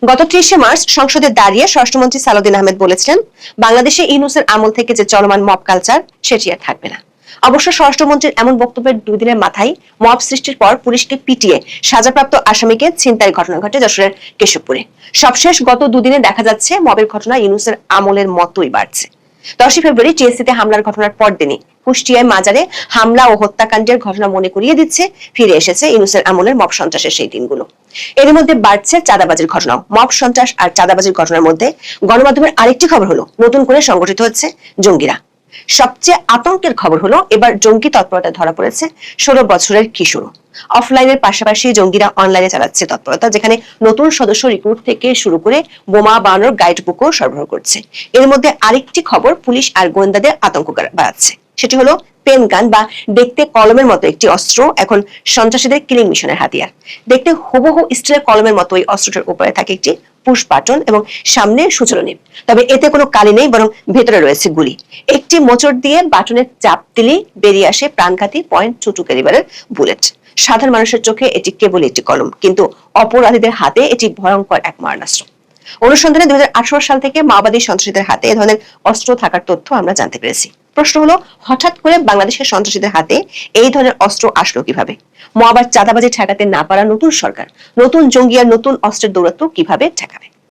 গত 30শে মার্চ সংসদে দাঁড়িয়ে স্বরাষ্ট্রমন্ত্রী সালাউদ্দিন আহমেদ বলেছিলেন, বাংলাদেশে ইউনূসের আমল থেকে যে চলমান মব কালচার সেটি আর থাকবে না। অবশ্য স্বরাষ্ট্রমন্ত্রীর এমন বক্তব্যের 2 দিনের মাথায় মব সৃষ্টির পর পুলিশকে পিটিয়ে সাজাপ্রাপ্ত আসামিকে ছিনতাইয়ের ঘটনা ঘটে যশোরের কেশবপুরে। সবশেষ গত 2 দিনে দেখা যাচ্ছে মবের ঘটনা ইউনূসের আমলের মতোই বাড়ছে। 10 ফেব্রুয়ারি টিএসসিতে হামলার ঘটনার পরদিনই কুষ্টিয়ায় মাজারে হামলা ও হত্যাকাণ্ডের ঘটনা মনে করিয়ে দিচ্ছে ফিরে এসেছে ইউনূসের আমলের মব সন্ত্রাসের সেই দিনগুলো। এর মধ্যে বাড়ছে চাঁদাবাজির ঘটনাও। মব সন্ত্রাস আর চাঁদাবাজির ঘটনার মধ্যে গণমাধ্যমের আরেকটি খবর হলো, নতুন করে সংগঠিত হচ্ছে জঙ্গিরা। সবচেয়ে আতঙ্কের খবর হলো, এবার জঙ্গি তৎপরতা ধরা পড়েছে 16 বছরের কিশোর। অফলাইনের পাশাপাশি জঙ্গিরা অনলাইনে চালাচ্ছে তৎপরতা, যেখানে নতুন সদস্য রিক্রুট থেকে শুরু করে বোমা বানানোর গাইড বুকও সরবরাহ করছে। এর মধ্যে আরেকটি খবর পুলিশ আর গোয়েন্দাদের আতঙ্ক বাড়াচ্ছে। সেটি হলো পেন গান বা দেখতে কলমের মতো একটি অস্ত্র এখন সন্ত্রাসীদের কিলিং মিশনের হাতিয়ার। দেখতে হুবহু স্টিলের কলমের মতো এই অস্ত্রটার উপরে থাকে একটি পুশ বাটন এবং সামনে সূচনা নিব। তবে এতে কোনো কালি নেই, বরং ভেতরে রয়েছে গুলি। একটি মোচড় দিয়ে বাটনের চাপ দিলেই বেরিয়ে আসে প্রাণঘাতী .22 ক্যালিবারের বুলেট। সাধারণ মানুষের চোখে এটি কেবল একটি কলম, কিন্তু অপরাধীদের হাতে এটি ভয়ঙ্কর এক মারণাস্ত্র। অনুসন্ধানে 2018 সাল থেকে মাওবাদী সন্ত্রাসীদের হাতে এ ধরনের অস্ত্র থাকার তথ্য আমরা জানতে পেরেছি। প্রশ্ন হলো, হঠাৎ করে বাংলাদেশের সন্ত্রাসীদের হাতে এই ধরনের অস্ত্র আসলো কিভাবে? মব আর চাঁদাবাজি ঠেকাতে না পারা নতুন সরকার নতুন জঙ্গি আর নতুন অস্ত্রের দৌরাত্ম্য কিভাবে ঠেকাবে?